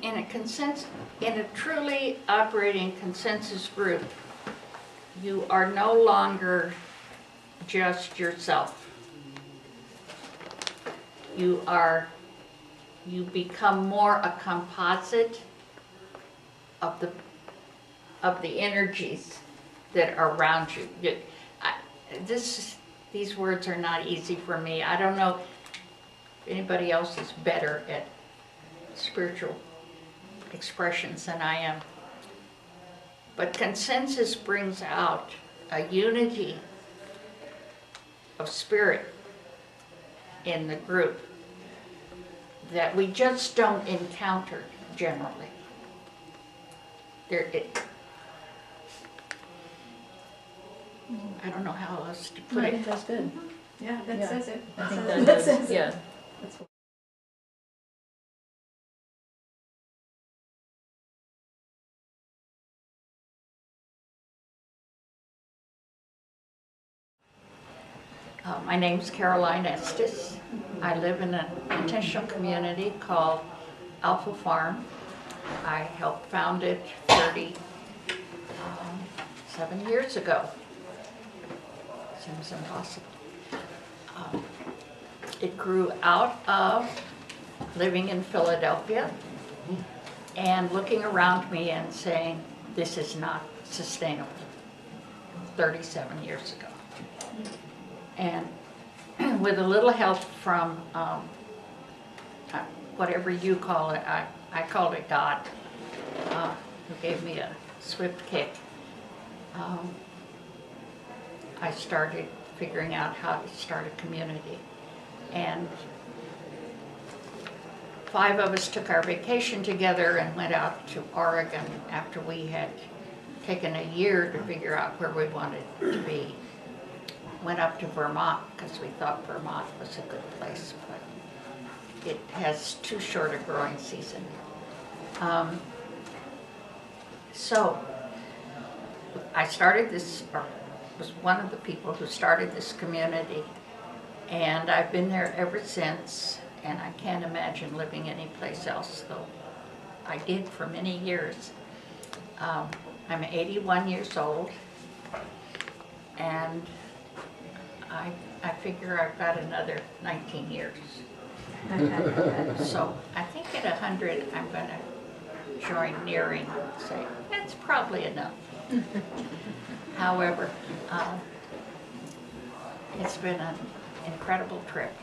in a truly operating consensus group, you are no longer just yourself. You become more a composite of the energies that are around you. These words are not easy for me. I don't know if anybody else is better at spiritual expressions than I am. But consensus brings out a unity of spirit in the group that we just don't encounter generally. I don't know how else to put I it. think that's good. Yeah, that says it. I think That says it. yeah. That's My name's Caroline Estes. I live in an intentional community called Alpha Farm. I helped found it 37 years ago. Seems impossible. It grew out of living in Philadelphia and looking around me and saying, this is not sustainable, 37 years ago. And with a little help from whatever you call it, I called it God, who gave me a swift kick. I started figuring out how to start a community. And 5 of us took our vacation together and went out to Oregon after we had taken a year to figure out where we wanted to be. Went up to Vermont because we thought Vermont was a good place, but it has too short a growing season. So I started this, or was one of the people who started this community, and I've been there ever since, and I can't imagine living anyplace else, though I did for many years. I'm 81 years old, and I figure I've got another 19 years. So I think at 100 I'm going to join nearing and say, that's probably enough. However, it's been an incredible trip.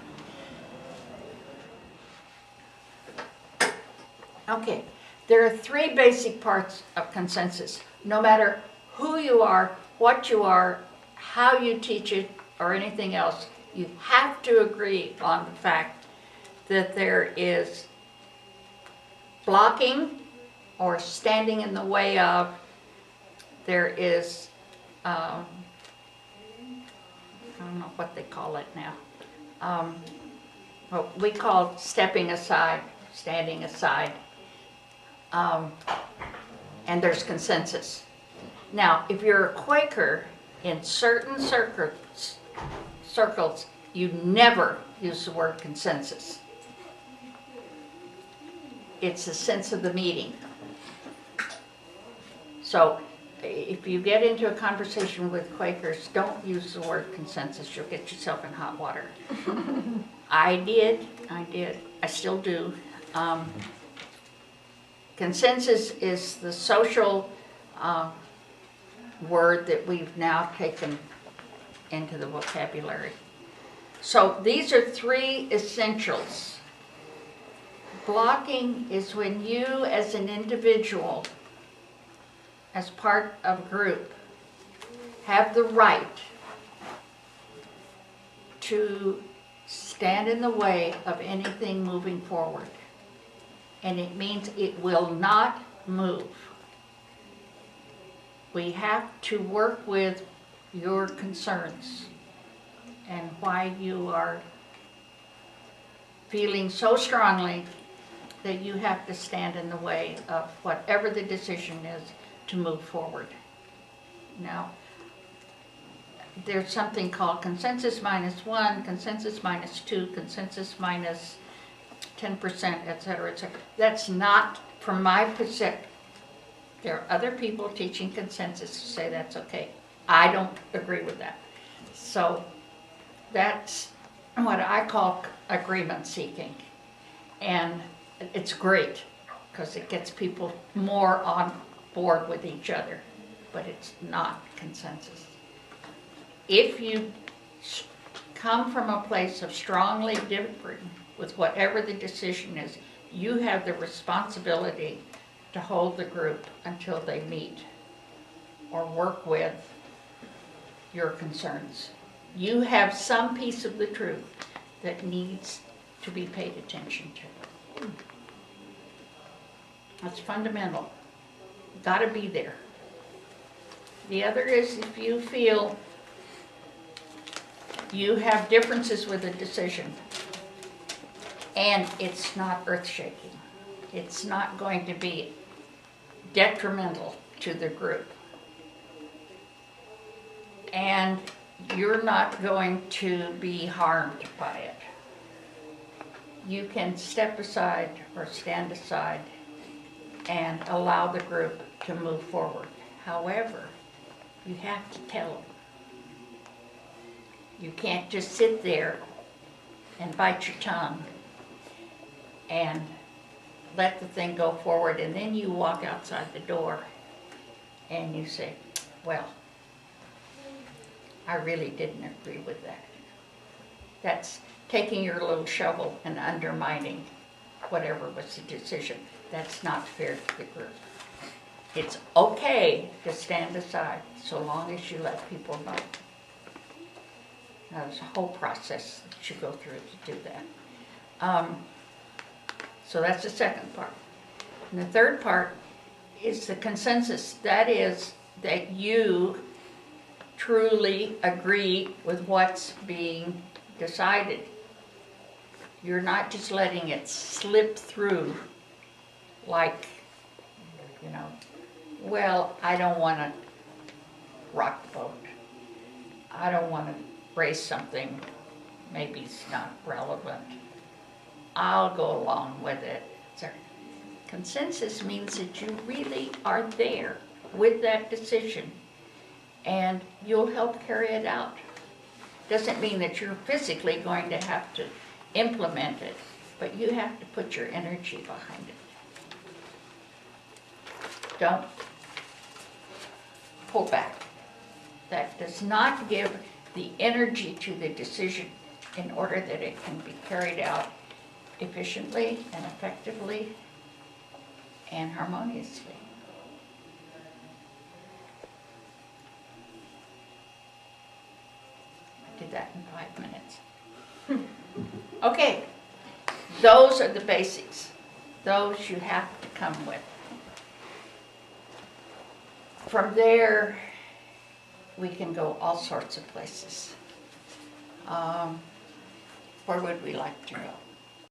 Okay, there are 3 basic parts of consensus. No matter who you are, what you are, how you teach it, or anything else, you have to agree on the fact that there is blocking or standing in the way of, there is, I don't know what they call it now, what we call stepping aside, standing aside, and there's consensus. Now, if you're a Quaker, in certain circles, you never use the word consensus. It's the sense of the meeting. So if you get into a conversation with Quakers, don't use the word consensus. You'll get yourself in hot water. I did, I still do. Consensus is the social word that we've now taken into the vocabulary. So these are 3 essentials. Blocking is when you as an individual, as part of a group, have the right to stand in the way of anything moving forward. And it means it will not move. We have to work with your concerns and why you are feeling so strongly that you have to stand in the way of whatever the decision is to move forward. Now, there's something called consensus -1, consensus -2, consensus minus 10%, et cetera, et cetera. That's not from my perspective, there are other people teaching consensus who say that's okay. I don't agree with that. So that's what I call agreement seeking. And it's great because it gets people more on board with each other, but it's not consensus. If you come from a place of strongly differing with whatever the decision is, you have the responsibility to hold the group until they meet or work with your concerns. You have some piece of the truth that needs to be paid attention to. That's fundamental. Got to be there. The other is if you feel you have differences with a decision and it's not earth-shaking, it's not going to be detrimental to the group, and you're not going to be harmed by it, you can step aside or stand aside and allow the group to move forward. However, you have to tell them. You can't just sit there and bite your tongue and let the thing go forward, and then you walk outside the door and you say, well, I really didn't agree with that. That's taking your little shovel and undermining whatever was the decision. That's not fair to the group. It's okay to stand aside so long as you let people know. Now, there's a whole process that you go through to do that. So that's the second part. And the third part is the consensus. That is that you truly agree with what's being decided. You're not just letting it slip through like, you know, well, I don't want to rock the boat. I don't want to raise something maybe it's not relevant. I'll go along with it. So, consensus means that you really are there with that decision and you'll help carry it out. Doesn't mean that you're physically going to have to implement it, but you have to put your energy behind it. Don't pull back. That does not give the energy to the decision in order that it can be carried out efficiently and effectively and harmoniously. I did that in 5 minutes. Okay, those are the basics. Those you have to come with. From there, we can go all sorts of places. Where would we like to go?